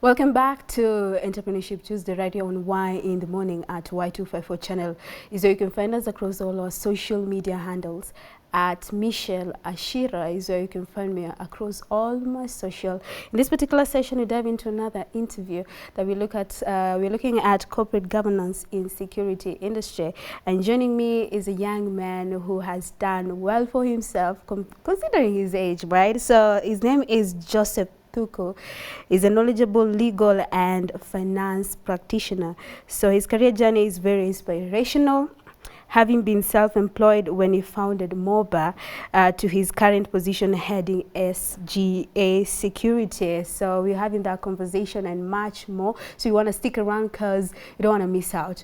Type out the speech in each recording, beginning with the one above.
Welcome back to Entrepreneurship Tuesday right here on Y in the Morning at Y254 channel. Is where you can find us across all our social media handles. At Michelle Ashira is where you can find me across all my social. In this particular session, we dive into another interview that we look at. We're looking at corporate governance in security industry. And joining me is a young man who has done well for himself, considering his age, right? So his name is Joseph Thuku. Is a knowledgeable legal and finance practitioner. So his career journey is very inspirational, having been self-employed when he founded Moba to his current position heading SGA security. So we're having that conversation and much more. So you want to stick around because you don't want to miss out.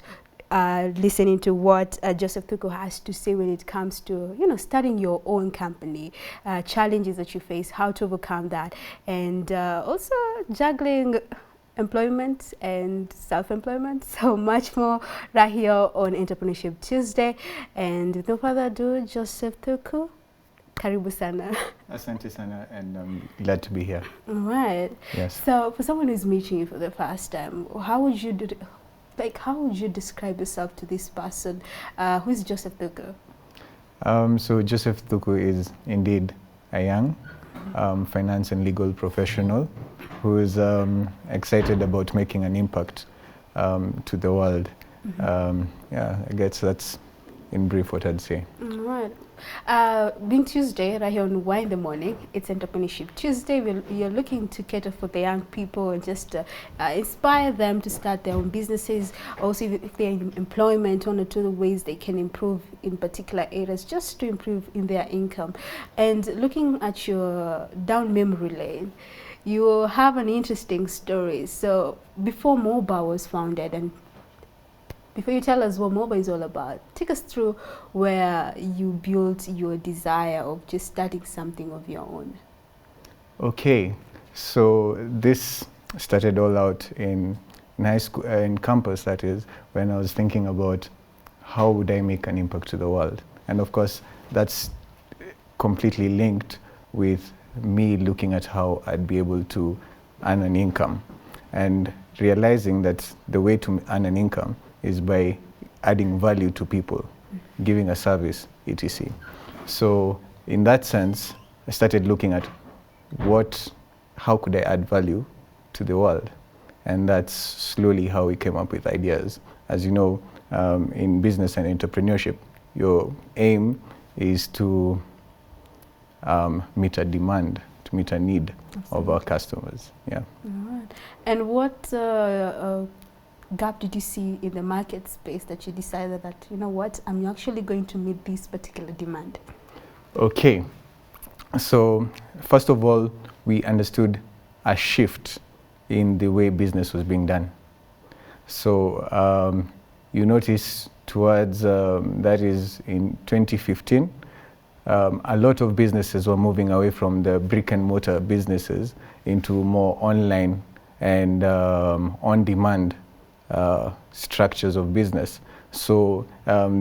Listening to what Joseph Thuku has to say when it comes to, starting your own company, challenges that you face, how to overcome that, and also juggling employment and self-employment. So much more right here on Entrepreneurship Tuesday. And with no further ado, Joseph Thuku, karibu sana. Asante sana, and I'm glad to be here. All right. Yes. So for someone who's meeting you for the first time, how would you describe yourself to this person? Who is Joseph Thuku? So Joseph Thuku is indeed a young finance and legal professional who is excited about making an impact to the world. Mm-hmm. Yeah, I guess that's in brief what I'd say. All right. Being Tuesday, right here on Y in the Morning, it's Entrepreneurship Tuesday. You're looking to cater for the young people and just inspire them to start their own businesses. Also, if they're in employment, one or two ways they can improve in particular areas just to improve in their income. And looking at your down memory lane, you have an interesting story. So before Moba was founded, and before you tell us what Moba is all about, take us through where you built your desire of just starting something of your own. Okay, so this started all out in high school, in campus, that is, when I was thinking about how would I make an impact to the world. And of course, that's completely linked with me looking at how I'd be able to earn an income and realizing that the way to earn an income is by adding value to people, giving a service, etc. So in that sense, I started looking at how could I add value to the world? And that's slowly how we came up with ideas. As you know, in business and entrepreneurship, your aim is to meet a demand, to meet a need of our customers. Yeah. All right. And what gap did you see in the market space that you decided that, I'm actually going to meet this particular demand? Okay. So first of all, we understood a shift in the way business was being done. So you notice towards, that is in 2015, a lot of businesses were moving away from the brick and mortar businesses into more online and on-demand structures of business. So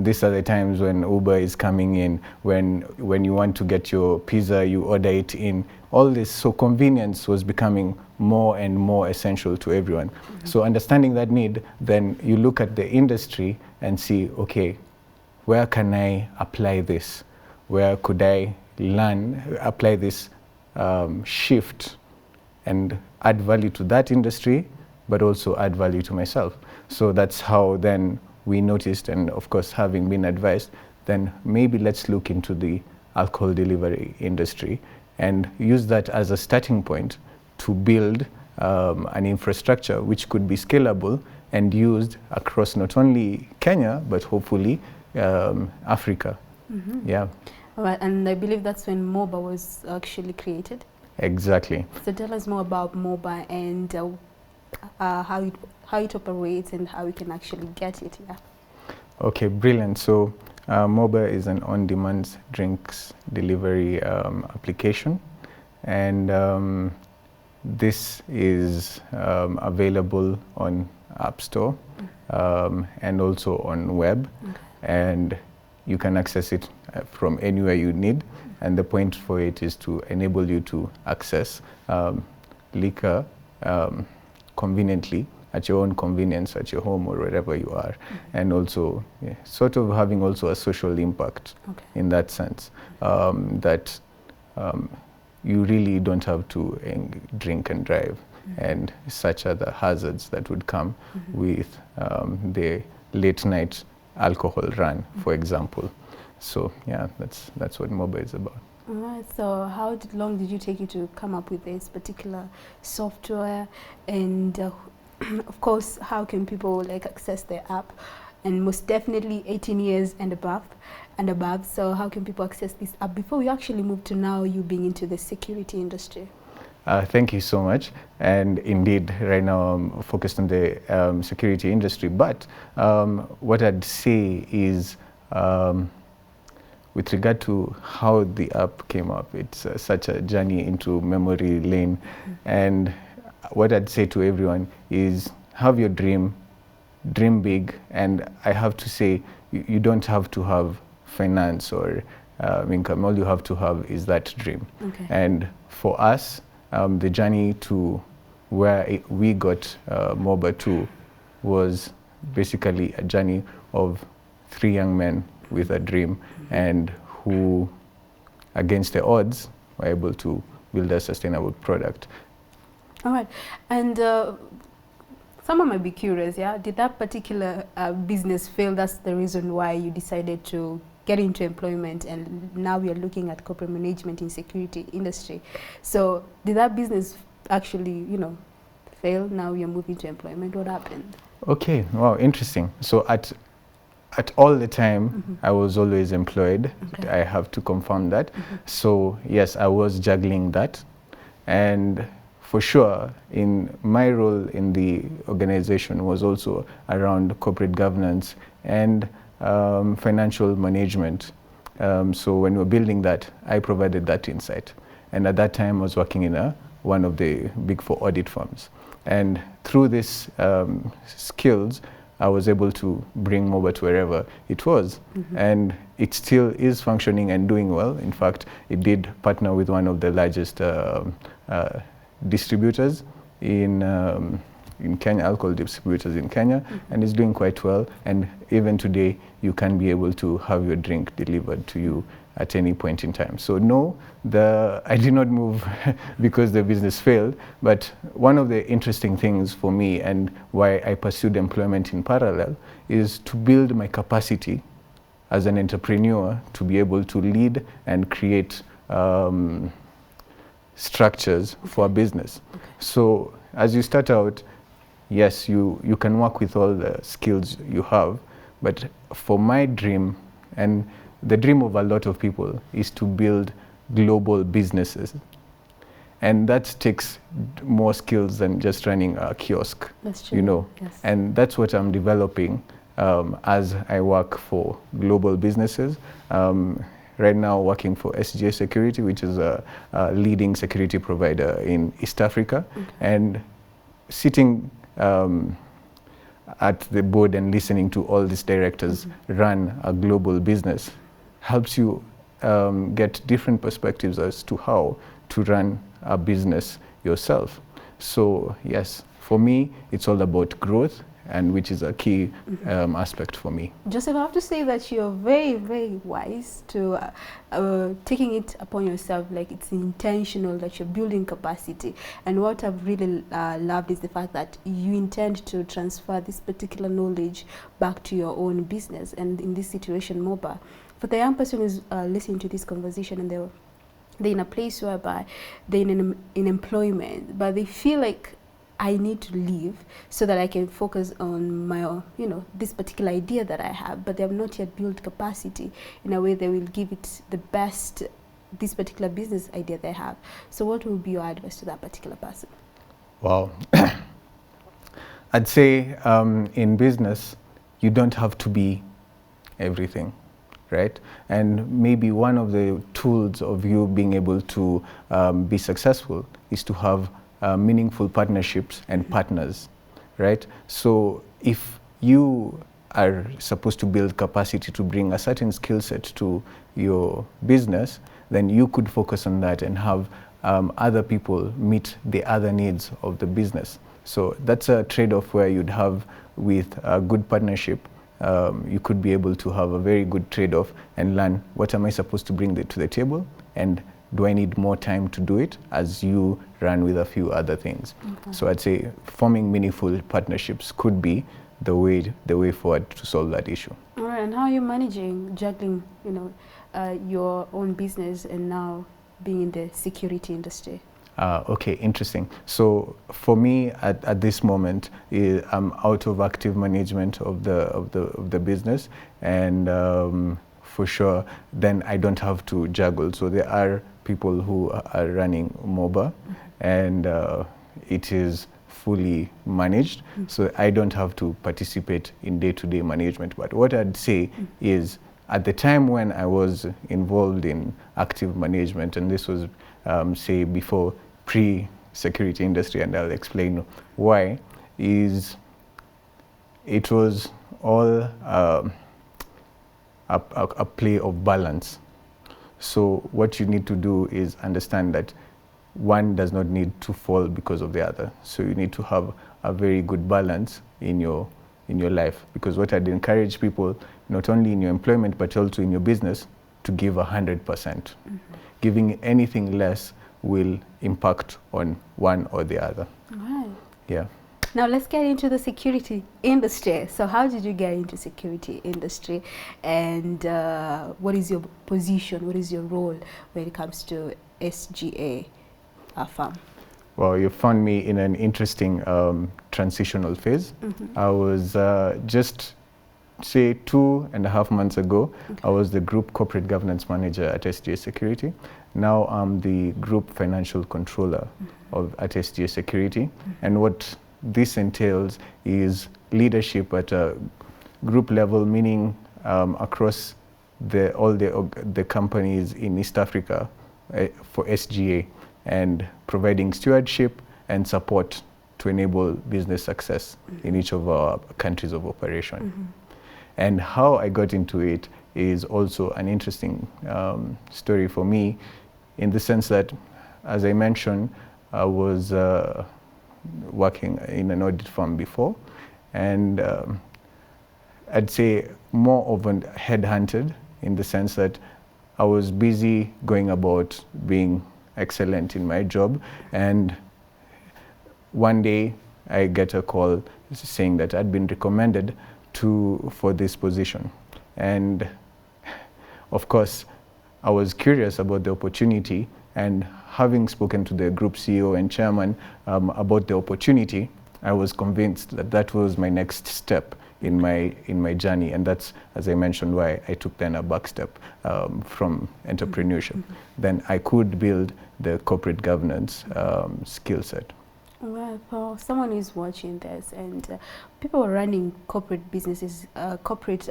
these are the times when Uber is coming in, when you want to get your pizza, you order it in, all this. So convenience was becoming more and more essential to everyone. Mm-hmm. So understanding that need, then you look at the industry and see, okay, where can I apply this? Where could I apply this shift and add value to that industry, but also add value to myself. So that's how then we noticed, and of course having been advised, then maybe let's look into the alcohol delivery industry and use that as a starting point to build an infrastructure which could be scalable and used across not only Kenya, but hopefully Africa. Mm-hmm. Yeah. All right, and I believe that's when Moba was actually created. Exactly. So tell us more about Moba and how it operates and how we can actually get it. Yeah. Okay, brilliant. So Moba is an on-demand drinks delivery application, and this is available on App Store and also on web, and you can access it from anywhere you need. And the point for it is to enable you to access liquor conveniently, at your own convenience, at your home or wherever you are, and also sort of having also a social impact in that sense, that you really don't have to drink and drive, and such other hazards that would come with the late night alcohol run, for example. So yeah, that's what Moba is about. All right. So how long did you take you to come up with this particular software, and of course, how can people like access the app? And most definitely 18 years and above. So how can people access this app before we actually move to now you being into the security industry? Thank you so much. And indeed, right now I'm focused on the security industry. But what I'd say is, with regard to how the app came up, it's such a journey into memory lane. And what I'd say to everyone is, have your dream big. And I have to say, you don't have to have finance or income. All you have to have is that dream. And for us, the journey to where we got Moba to was basically a journey of 3 young men with a dream, and who, against the odds, were able to build a sustainable product. All right. And someone might be curious, did that particular business fail? That's the reason why you decided to get into employment, and now we are looking at corporate management in security industry. So did that business actually, fail? Now you're moving to employment. What happened? Okay, wow, interesting. So at all the time, I was always employed. I have to confirm that. So yes, I was juggling that. And for sure, in my role in the organization was also around corporate governance and financial management. So when we were building that, I provided that insight. And at that time, I was working in one of the big 4 audit firms. And through these skills, I was able to bring Moba to wherever it was. And it still is functioning and doing well. In fact, it did partner with one of the largest distributors in Kenya, alcohol distributors in Kenya, and it's doing quite well. And even today, you can be able to have your drink delivered to you at any point in time. So no, I did not move because the business failed, but one of the interesting things for me and why I pursued employment in parallel is to build my capacity as an entrepreneur to be able to lead and create structures for a business. So as you start out, yes, you can work with all the skills you have, but for my dream, and the dream of a lot of people, is to build global businesses. And that takes more skills than just running a kiosk. That's true. Yes. And that's what I'm developing as I work for global businesses. Right now working for SGA Security, which is a leading security provider in East Africa, and sitting at the board and listening to all these directors run a global business helps you get different perspectives as to how to run a business yourself. So yes, for me, it's all about growth, and which is a key aspect for me. Joseph, I have to say that you're very, very wise to taking it upon yourself, like it's intentional that you're building capacity. And what I've really loved is the fact that you intend to transfer this particular knowledge back to your own business, and in this situation, Moba. For the young person who's listening to this conversation and they're in a place whereby they're in employment, but they feel like I need to leave so that I can focus on my, this particular idea that I have, but they have not yet built capacity in a way that will give it the best, this particular business idea they have. So what would be your advice to that particular person? Wow. I'd say in business, you don't have to be everything, right? And maybe one of the tools of you being able to be successful is to have meaningful partnerships and partners, right? So if you are supposed to build capacity to bring a certain skill set to your business, then you could focus on that and have other people meet the other needs of the business. So that's a trade-off where you'd have with a good partnership. You could be able to have a very good trade-off and learn what am I supposed to bring to the table, and do I need more time to do it as you run with a few other things. Okay. So I'd say forming meaningful partnerships could be the way forward to solve that issue. All right, and how are you managing juggling, your own business and now being in the security industry? Okay, interesting. So for me, at this moment, I'm out of active management of the business, and for sure, then I don't have to juggle. So there are people who are running Moba, and it is fully managed. So I don't have to participate in day-to-day management. But what I'd say is, at the time when I was involved in active management, and this was, say, before pre-security industry, and I'll explain why, is it was all a play of balance. So what you need to do is understand that one does not need to fall because of the other. So you need to have a very good balance in your life, because what I'd encourage people, not only in your employment but also in your business, to give 100%. Giving anything less will impact on one or the other. Right. Yeah. Now let's get into the security industry. So how did you get into security industry, and what is your position, what is your role when it comes to SGA firm? Well, you found me in an interesting transitional phase. I was just, say, 2.5 months ago, I was the Group Corporate Governance Manager at SGA Security. Now I'm the Group Financial Controller at SGA Security. And what this entails is leadership at a group level, meaning across all the companies in East Africa for SGA, and providing stewardship and support to enable business success in each of our countries of operation. And how I got into it is also an interesting story for me, in the sense that, as I mentioned, I was working in an audit firm before, and I'd say more of a headhunted, in the sense that I was busy going about being excellent in my job, and one day I get a call saying that I'd been recommended for this position. And of course, I was curious about the opportunity, and having spoken to the group CEO and chairman about the opportunity, I was convinced that that was my next step in my journey, and that's, as I mentioned, why I took then a back step from entrepreneurship. Then I could build the corporate governance skill set. Well, for someone who's watching this, and people are running corporate businesses, corporate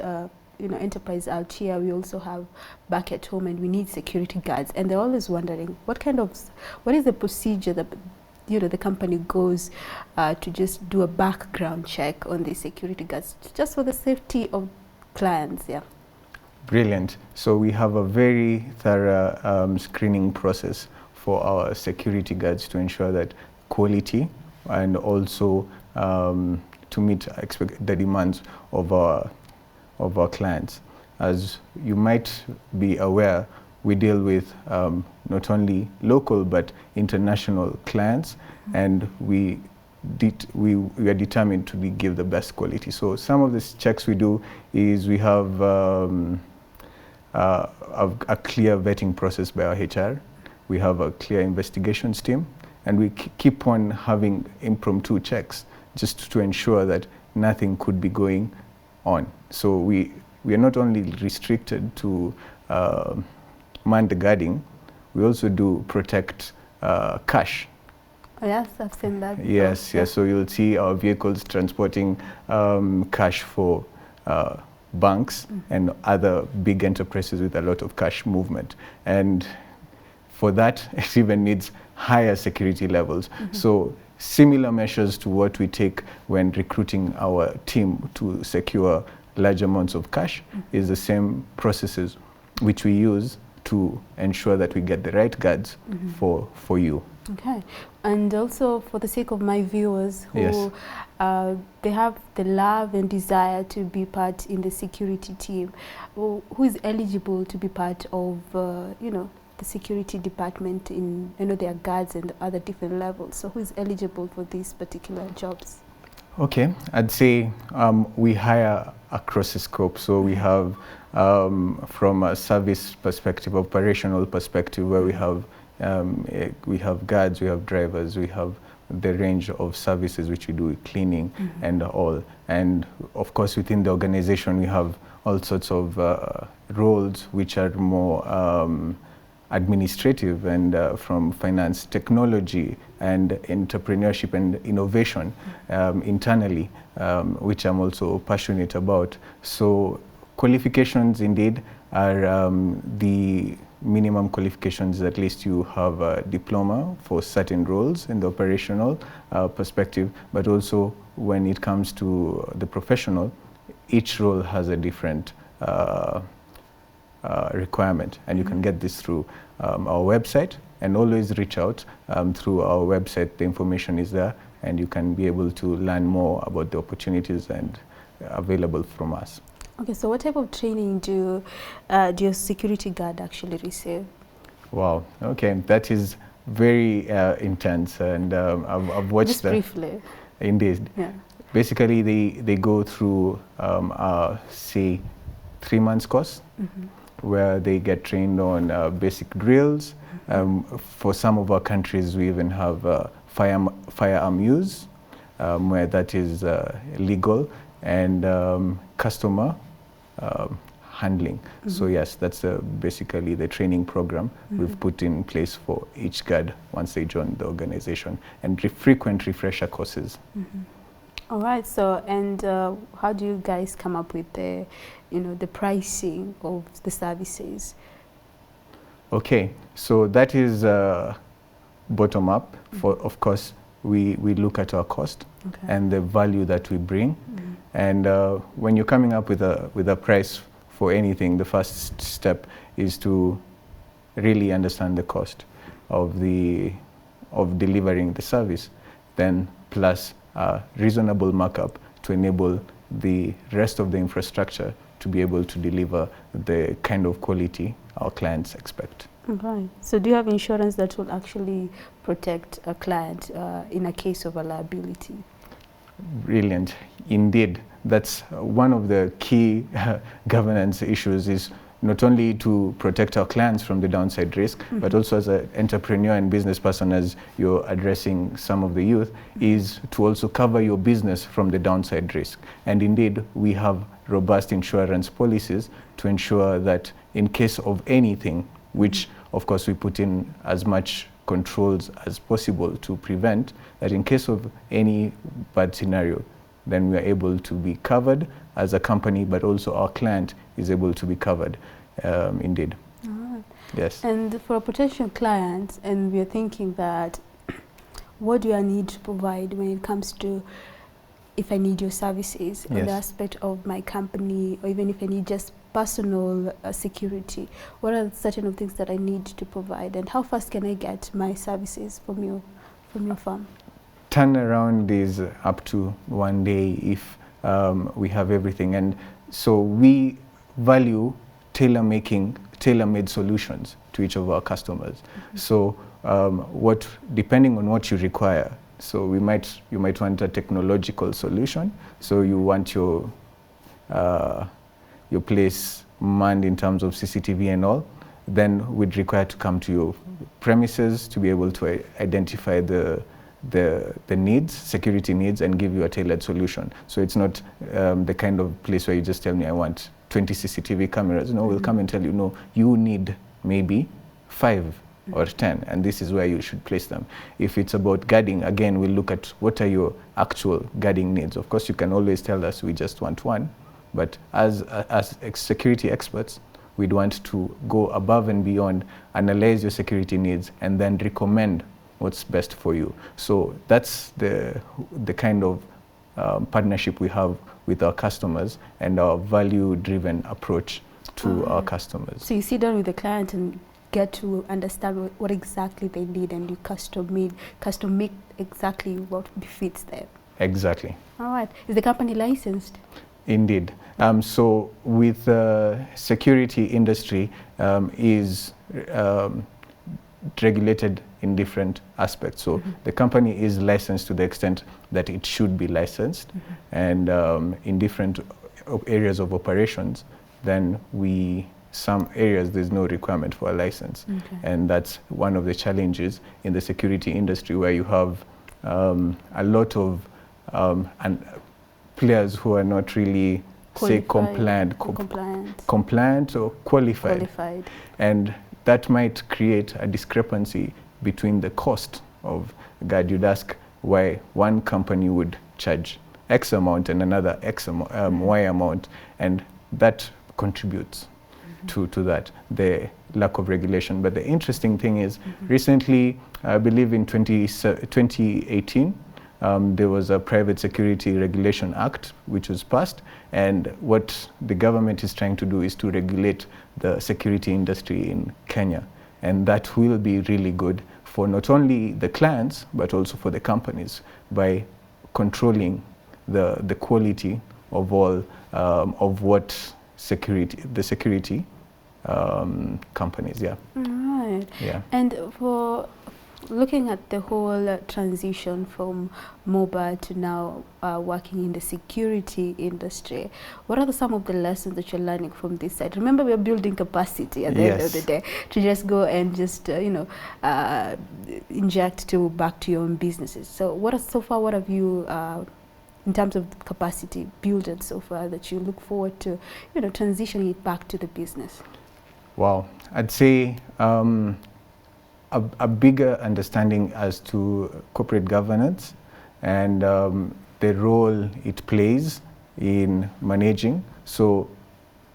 enterprise out here, we also have back at home, and we need security guards, and they're always wondering what is the procedure that the company goes to just do a background check on the security guards, just for the safety of clients. Yeah. Brilliant. So we have a very thorough screening process for our security guards to ensure that quality, and also to meet the demands of our clients. As you might be aware, we deal with not only local but international clients, and we are determined to give the best quality. So some of the checks we do is we have a clear vetting process by our HR. We have a clear investigations team, and we keep on having impromptu checks just to ensure that nothing could be going on. So we are not only restricted to man the guarding, we also do protect cash. Oh, yes, I've seen that before. Yes, yes. So you'll see our vehicles transporting cash for banks and other big enterprises with a lot of cash movement. And for that, it even needs higher security levels. So similar measures to what we take when recruiting our team to secure large amounts of cash is the same processes which we use to ensure that we get the right guards for you. Okay, and also for the sake of my viewers who Yes. They have the love and desire to be part in the security team, who is eligible to be part of, you know, the security department in, you know, their guards and other different levels. So who is eligible for these particular jobs? Okay, I'd say we hire across the scope. So we have from a service perspective, operational perspective, where we have guards, we have drivers, we have the range of services which we do, cleaning and all. And of course, within the organization, we have all sorts of roles which are more administrative and from finance, technology, and entrepreneurship and innovation internally, which I'm also passionate about. So qualifications indeed are the minimum qualifications. At least you have a diploma for certain roles in the operational perspective, but also when it comes to the professional, each role has a different requirement, and you can get this through our website, and always reach out through our website. The information is there, and you can be able to learn more about the opportunities and available from us. Okay, so what type of training do your security guard actually receive? Wow, okay, that is very intense, and I've watched Just that. briefly. Indeed. Yeah. Basically, they go through, say, 3 months course, where they get trained on basic drills. For some of our countries, we even have firearm use, where that is legal, and customer handling. So yes, that's basically the training program we've put in place for each guard once they join the organization, and frequent refresher courses. All right. So, and how do you guys come up with the, you know, the pricing of the services? Okay, so that is bottom up. For of course, we look at our cost and the value that we bring, and when you're coming up with a price for anything, the first step is to really understand the cost of delivering the service, then plus a reasonable markup to enable the rest of the infrastructure to be able to deliver the kind of quality our clients expect. Right. So do you have insurance that will actually protect a client in a case of a liability? Brilliant. Indeed, that's one of the key governance issues, is not only to protect our clients from the downside risk, but also as an entrepreneur and business person, as you're addressing some of the youth, is to also cover your business from the downside risk. And indeed, we have robust insurance policies to ensure that in case of anything, which of course we put in as much controls as possible to prevent, that in case of any bad scenario, then we are able to be covered as a company, but also our client is able to be covered, indeed. All right. Yes. And for a potential client, and we are thinking that, what do I need to provide when it comes to, if I need your services on the aspect of my company, or even if I need just personal security, what are certain of things that I need to provide, and how fast can I get my services from your firm? Turnaround is up to 1 day if we have everything, and so we value tailor-made solutions to each of our customers. So depending on what you require, so you might want a technological solution, so you want your place manned in terms of CCTV and all, then we'd require to come to your premises to be able to identify the needs, security needs, and give you a tailored solution. So it's not the kind of place where you just tell me I want 20 CCTV cameras. No, we'll come and tell you, no, you need maybe 5 or 10, and this is where you should place them. If it's about guarding, again, we'll look at what are your actual guarding needs. Of course, you can always tell us we just want one, but as security experts, we'd want to go above and beyond, analyze your security needs, and then recommend what's best for you. So that's the kind of partnership we have with our customers, and our value-driven approach to our customers. So you sit down with the client and get to understand what exactly they need, and you custom make exactly what befits them. Exactly. All right. Is the company licensed? Indeed. So with the security industry is regulated in different aspects. So the company is licensed to the extent that it should be licensed, and in different areas of operations, then some areas there's no requirement for a license. And that's one of the challenges in the security industry, where you have a lot of players who are not really compliant or qualified. And that might create a discrepancy between the cost of guard. You'd ask why one company would charge X amount and another Y amount, and that contributes to that, the lack of regulation. But the interesting thing is, recently, I believe in 2018, there was a Private Security Regulation Act which was passed, and what the government is trying to do is to regulate the security industry in Kenya, and that will be really good for not only the clients but also for the companies, by controlling the quality of all of what the security companies. Right. And for looking at the whole transition from Moba to now working in the security industry, what are some of the lessons that you're learning from this side? Remember, we're building capacity at the end of the day to just go and just inject back to your own businesses. So what have you in terms of capacity building so far that you look forward to transitioning it back to the business? Wow, I'd say a bigger understanding as to corporate governance and the role it plays in managing. So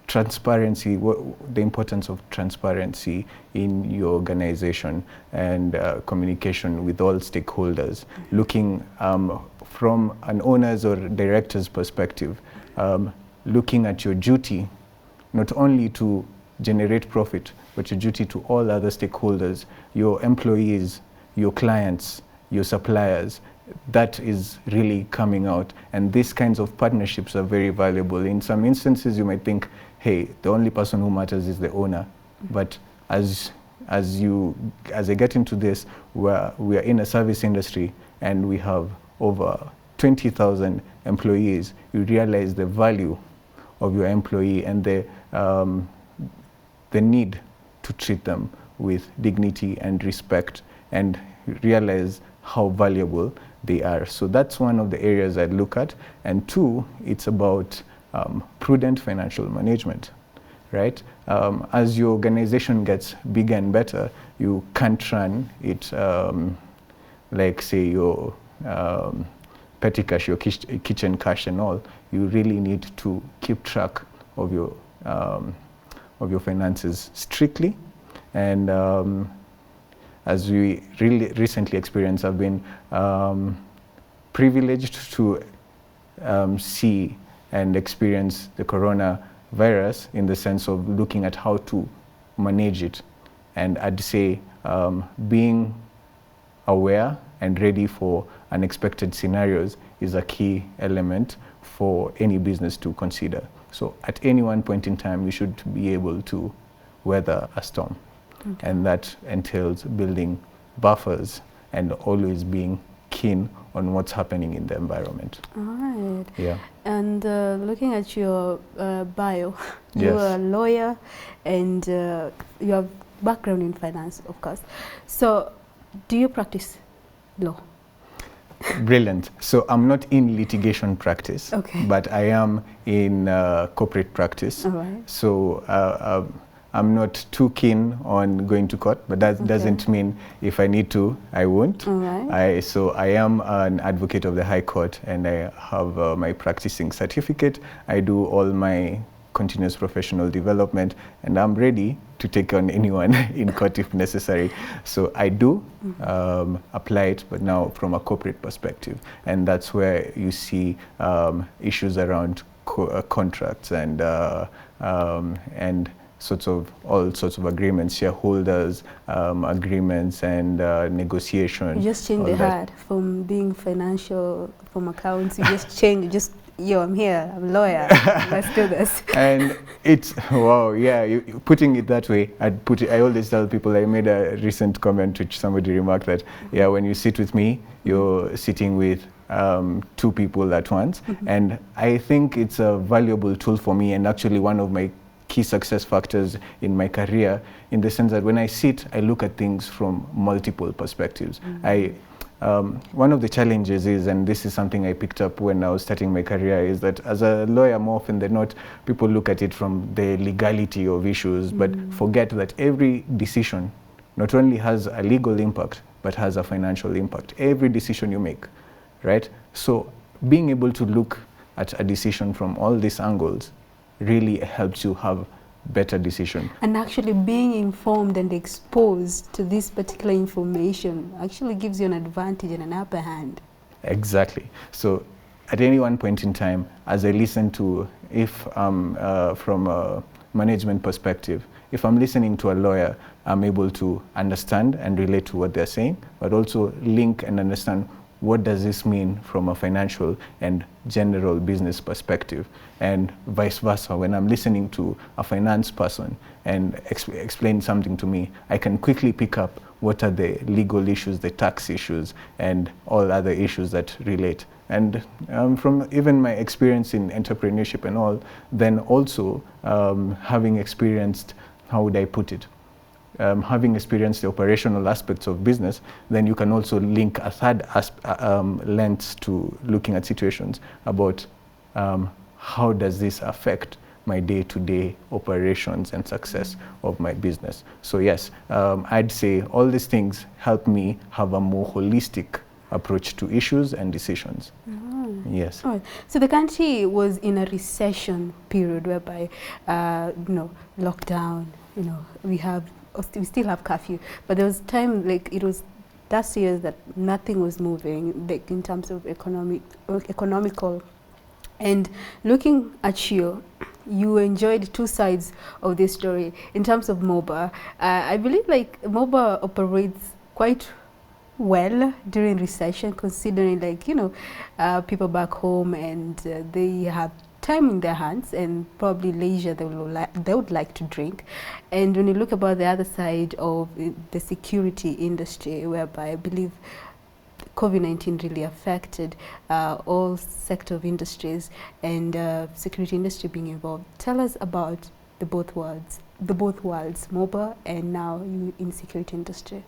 transparency, the importance of transparency in your organization, and communication with all stakeholders, looking from an owner's or director's perspective, looking at your duty, not only to generate profit, but your duty to all other stakeholders, your employees, your clients, your suppliers. That is really coming out, and these kinds of partnerships are very valuable. In some instances, you might think, hey, the only person who matters is the owner. But as I get into this, we are in a service industry, and we have over 20,000 employees. You realize the value of your employee and the need to treat them with dignity and respect, and realize how valuable they are. So that's one of the areas I'd look at. And two, it's about prudent financial management, right? As your organization gets bigger and better, you can't run it like, say, your petty cash, your kitchen cash and all. You really need to keep track of your finances strictly. And as we really recently experienced, I've been privileged to see and experience the coronavirus in the sense of looking at how to manage it. And I'd say being aware and ready for unexpected scenarios is a key element for any business to consider. So at any one point in time, you should be able to weather a storm. Okay. And that entails building buffers and always being keen on what's happening in the environment. All right. Yeah. And looking at your bio, Yes. You're a lawyer, and you have background in finance, of course. So do you practice law? Brilliant. So I'm not in litigation practice, okay, but I am in corporate practice. All right. So I'm not too keen on going to court, but that doesn't mean if I need to, I won't. All right. So I am an advocate of the High Court, and I have my practicing certificate. I do all my continuous professional development, and I'm ready to take on anyone in court if necessary. So I do apply it, but now from a corporate perspective. And that's where you see issues around contracts and all sorts of agreements, shareholders agreements and negotiation. You just change the hat from being financial, from accounts. You just change. Just I'm here. I'm a lawyer. Let's do this. And it's wow, yeah. You putting it that way, I always tell people. I made a recent comment which somebody remarked that yeah, when you sit with me, you're sitting with two people at once, and I think it's a valuable tool for me, and actually one of my key success factors in my career, in the sense that when I sit, I look at things from multiple perspectives. One of the challenges is, and this is something I picked up when I was starting my career, is that as a lawyer, more often than not, people look at it from the legality of issues, but forget that every decision not only has a legal impact, but has a financial impact. Every decision you make, right? So being able to look at a decision from all these angles really helps you have better decision. And actually being informed and exposed to this particular information actually gives you an advantage and an upper hand. Exactly. So at any one point in time, as I listen to, if from a management perspective, if I'm listening to a lawyer, I'm able to understand and relate to what they're saying, but also link and understand what does this mean from a financial and general business perspective, and vice versa. When I'm listening to a finance person and explain something to me, I can quickly pick up what are the legal issues, the tax issues, and all other issues that relate. And from even my experience in entrepreneurship and all, then also having experienced, how would I put it? Having experienced the operational aspects of business, then you can also link a third lens to looking at situations about how does this affect my day-to-day operations and success of my business. So yes, I'd say all these things help me have a more holistic approach to issues and decisions. Yes. All right. So the country was in a recession period whereby, lockdown, we still have curfew, but there was time, like it was last year, that nothing was moving, like in terms of economical. And looking at you enjoyed two sides of this story. In terms of Moba, I believe like Moba operates quite well during recession, considering people back home and they have time in their hands and probably leisure they would like to drink. And when you look about the other side of the security industry, whereby I believe COVID-19 really affected all sector of industries, and security industry being involved. Tell us about the both worlds, Moba and now you in security industry.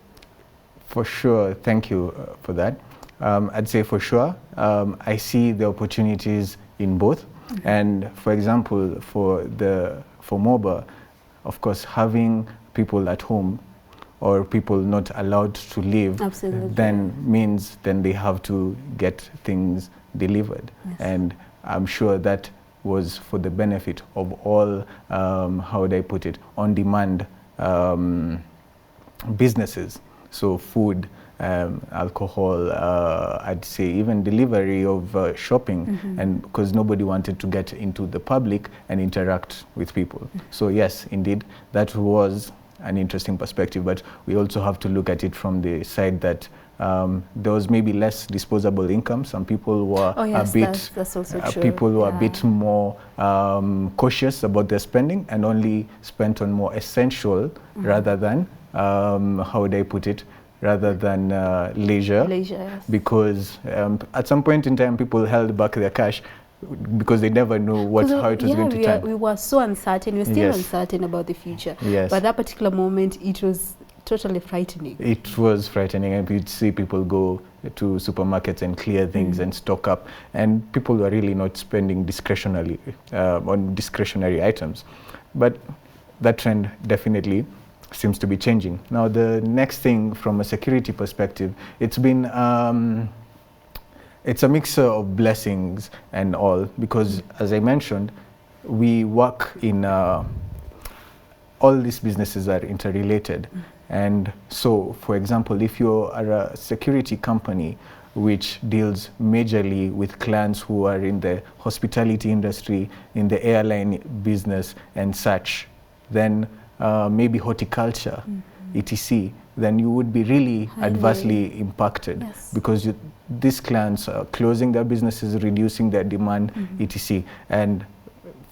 For sure, thank you for that. I'd say for sure, I see the opportunities in both. And for example, for Moba, of course, having people at home or people not allowed to leave, then means then they have to get things delivered. Yes. And I'm sure that was for the benefit of all, how would I put it, on-demand businesses. So food, alcohol, I'd say even delivery of shopping, and because nobody wanted to get into the public and interact with people. So yes, indeed, that was an interesting perspective, but we also have to look at it from the side that there was maybe less disposable income. Some people were that's also true. People were a bit more cautious about their spending and only spent on more essential rather than, how would I put it, rather than leisure, yes. Because at some point in time, people held back their cash because they never knew how it was going to turn. We were so uncertain. We were still uncertain about the future. Yes. But that particular moment, it was totally frightening. It was frightening, and you'd see people go to supermarkets and clear things and stock up, and people were really not spending discretionarily on discretionary items. But that trend definitely seems to be changing. Now, the next thing from a security perspective, it's been it's a mixture of blessings and all, because as I mentioned, we work in all these businesses are interrelated. And so, for example, if you are a security company, which deals majorly with clients who are in the hospitality industry, in the airline business and such, then maybe horticulture, etc., then you would be really adversely impacted, because these clients are closing their businesses, reducing their demand, etc. And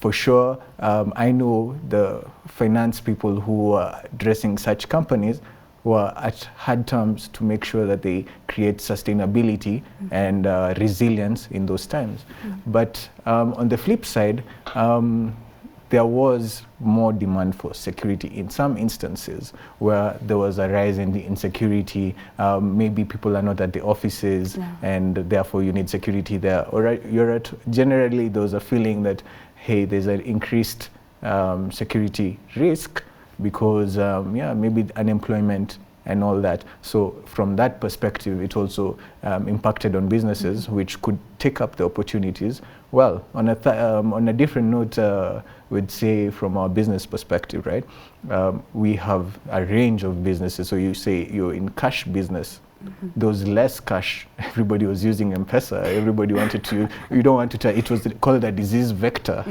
for sure, I know the finance people who are addressing such companies who are at hard terms to make sure that they create sustainability and resilience in those times. But on the flip side, there was more demand for security in some instances where there was a rise in the insecurity. Maybe people are not at the offices, and therefore you need security there. Or generally there was a feeling that, hey, there's an increased security risk because maybe unemployment and all that. So from that perspective, it also impacted on businesses, which could take up the opportunities. Well, on a different note, we'd say from our business perspective, right? We have a range of businesses. So you say you're in cash business. There was less cash. Everybody was using M-Pesa. Everybody wanted to, you don't want to, it was called a disease vector.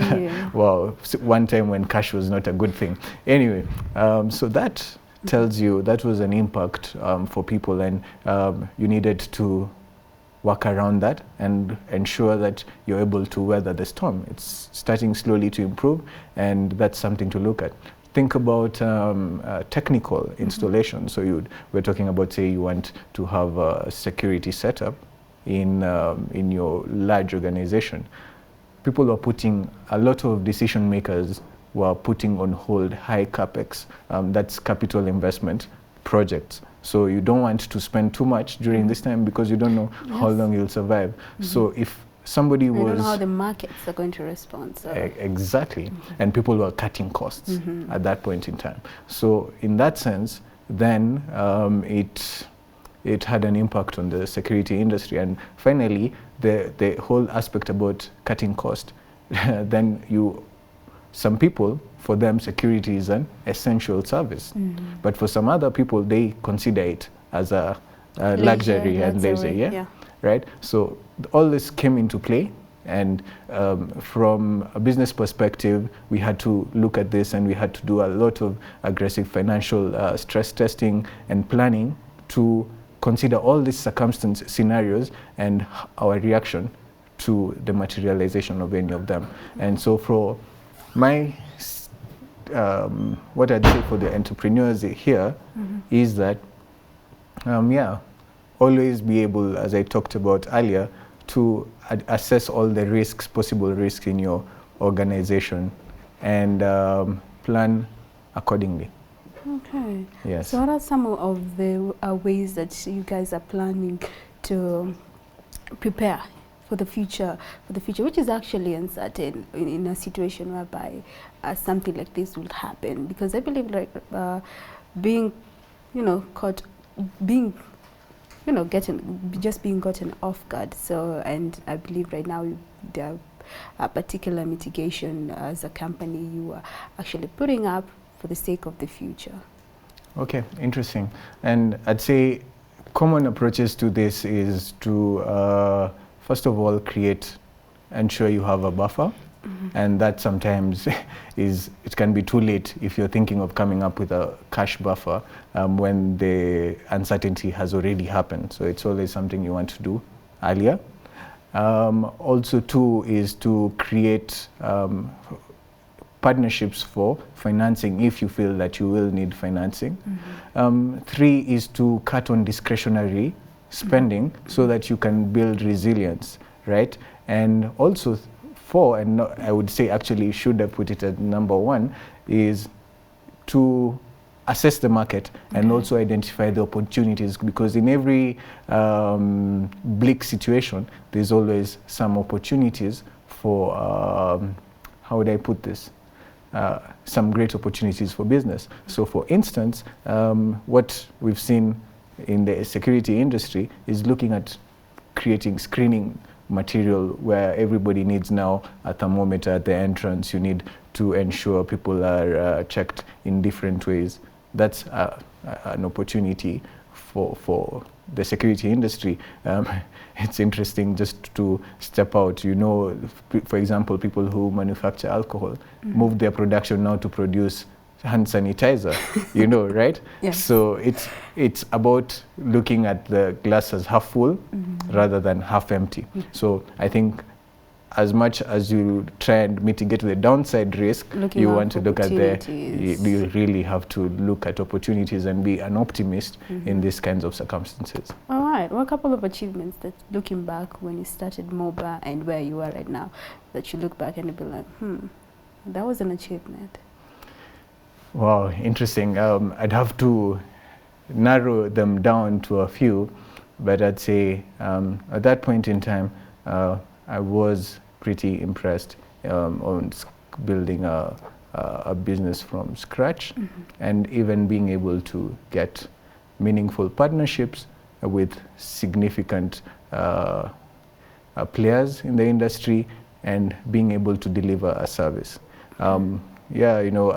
Well, one time when cash was not a good thing. Anyway, so that tells you that was an impact for people, and you needed to work around that and ensure that you're able to weather the storm. It's starting slowly to improve, and that's something to look at. Think about technical installation. So we're talking about, say, you want to have a security setup in your large organization. People are putting, a lot of decision makers were putting on hold high capex, that's capital investment projects. So you don't want to spend too much during this time because you don't know how long you'll survive. So if somebody was... I don't know how the markets are going to respond. So. Exactly. And people were cutting costs at that point in time. So in that sense, then it had an impact on the security industry. And finally, the whole aspect about cutting cost, then some people, for them, security is an essential service. But for some other people, they consider it as a luxury and leisure, right? So all this came into play, and from a business perspective, we had to look at this, and we had to do a lot of aggressive financial stress testing and planning to consider all these circumstance scenarios and our reaction to the materialization of any of them. And so for my, what I'd say for the entrepreneurs here is that, always be able, as I talked about earlier, to assess all the risks, possible risks in your organization, and plan accordingly. Okay. Yes. So what are some of the ways that you guys are planning to prepare for the future, which is actually uncertain in a situation whereby something like this will happen? Because I believe, like, being gotten off guard. So, and I believe right now there are a particular mitigation as a company you are actually putting up for the sake of the future. Okay, interesting. And I'd say common approaches to this is to first of all, ensure you have a buffer. And that sometimes it can be too late if you're thinking of coming up with a cash buffer when the uncertainty has already happened. So it's always something you want to do earlier. Also, too, is to create partnerships for financing if you feel that you will need financing. 3 is to cut on discretionary spending so that you can build resilience, right? And also 4, and I would say actually should have put it at number 1, is to assess the market and also identify the opportunities, because in every bleak situation, there's always some opportunities for, how would I put this? Some great opportunities for business. So for instance, what we've seen in the security industry is looking at creating screening material where everybody needs now a thermometer at the entrance. You need to ensure people are checked in different ways. That's an opportunity for the security industry. It's interesting just to step out. You know, for example, people who manufacture alcohol move their production now to produce hand sanitizer, you know, right? Yes. So it's about looking at the glass as half full rather than half empty. So I think as much as you try and mitigate the downside risk, you want to look at you really have to look at opportunities and be an optimist in these kinds of circumstances. All right. Well, a couple of achievements that, looking back when you started Moba and where you are right now, that you look back and you be like, that was an achievement. Wow, interesting. I'd have to narrow them down to a few, but I'd say at that point in time, I was pretty impressed on building a business from scratch, and even being able to get meaningful partnerships with significant players in the industry, and being able to deliver a service. Yeah, you know,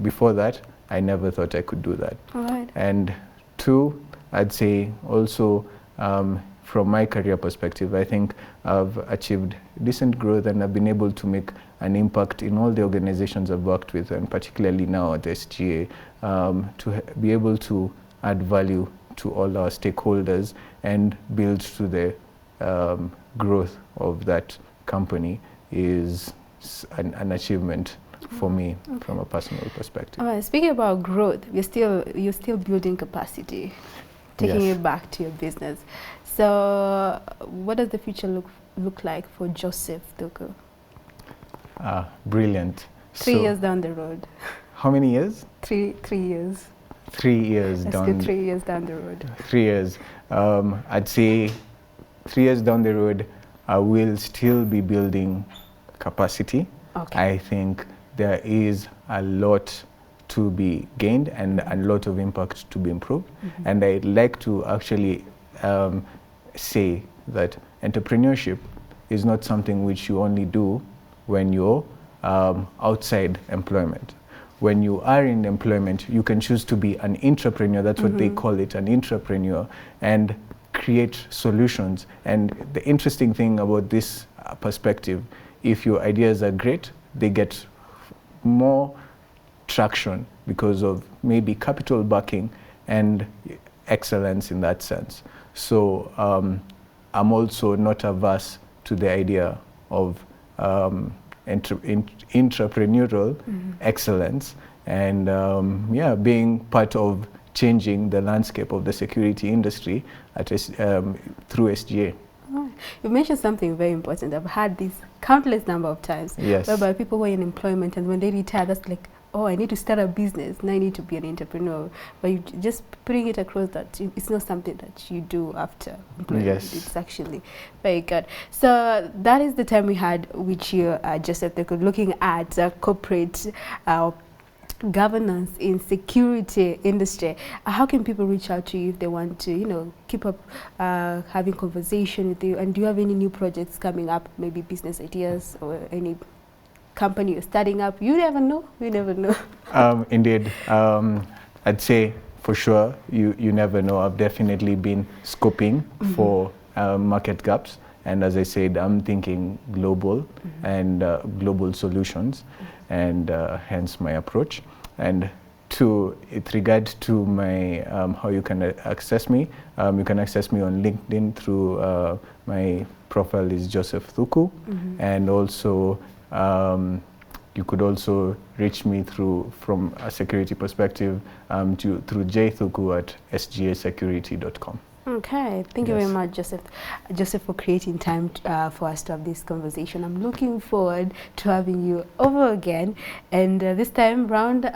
before that, I never thought I could do that. All right. And two, I'd say also, from my career perspective, I think I've achieved decent growth, and I've been able to make an impact in all the organizations I've worked with, and particularly now at SGA, to be able to add value to all our stakeholders and build to the growth of that company is an achievement for me from a personal perspective. Speaking about growth, you're still building capacity, taking it back to your business. So what does the future look like for Joseph Thuku? Brilliant. 3 years down the road. How many years? 3 years. 3 years Let's down. go 3 years down the road. 3 years. I'd say 3 years down the road, I will still be building capacity. Okay. I think there is a lot to be gained and a lot of impact to be improved. And I'd like to actually say that entrepreneurship is not something which you only do when you're outside employment. When you are in employment, you can choose to be an intrapreneur, that's what they call it, an intrapreneur, and create solutions. And the interesting thing about this perspective, if your ideas are great, they get more traction because of maybe capital backing and excellence in that sense. So I'm also not averse to the idea of intrapreneurial excellence, and being part of changing the landscape of the security industry through SGA. Oh, you mentioned something very important. I've had this countless number of times. Yes. Whereby people who are in employment, and when they retire, that's like, oh, I need to start a business. Now I need to be an entrepreneur. But you just putting it across that it's not something that you do after employment. Yes. It's actually very good. So that is the time we had with you, Joseph Thuku, looking at corporate governance in security industry. How can people reach out to you if they want to, you know, keep up having conversation with you? And do you have any new projects coming up, maybe business ideas or any company you're starting up? You never know. You never know. Indeed. I'd say for sure, you never know. I've definitely been scoping for market gaps. And as I said, I'm thinking global and global solutions, and hence my approach. And with regard to my how you can access me, you can access me on LinkedIn through my profile is Joseph Thuku, and also you could also reach me from a security perspective through jthuku@sgasecurity.com. Okay, thank you very much, Joseph, for creating time for us to have this conversation. I'm looking forward to having you over again, and this time round,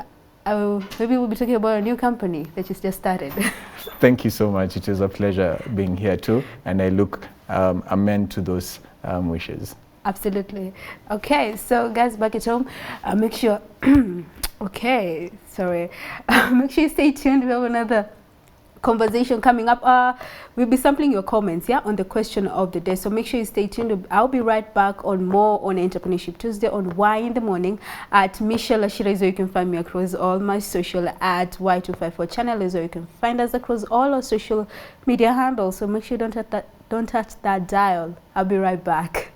maybe we'll be talking about a new company that you just started. Thank you so much. It was a pleasure being here too, and I look amen to those wishes. Absolutely. Okay, so guys back at home, make sure. Okay, sorry. Make sure you stay tuned. We have another conversation coming up. We'll be sampling your comments, yeah, on the question of the day. So make sure you stay tuned. I'll be right back on more on Entrepreneurship Tuesday on Y in the morning at Michelle Ashira. So you can find me across all my social at Y254 channel. So you can find us across all our social media handles. So make sure you don't touch that dial. I'll be right back.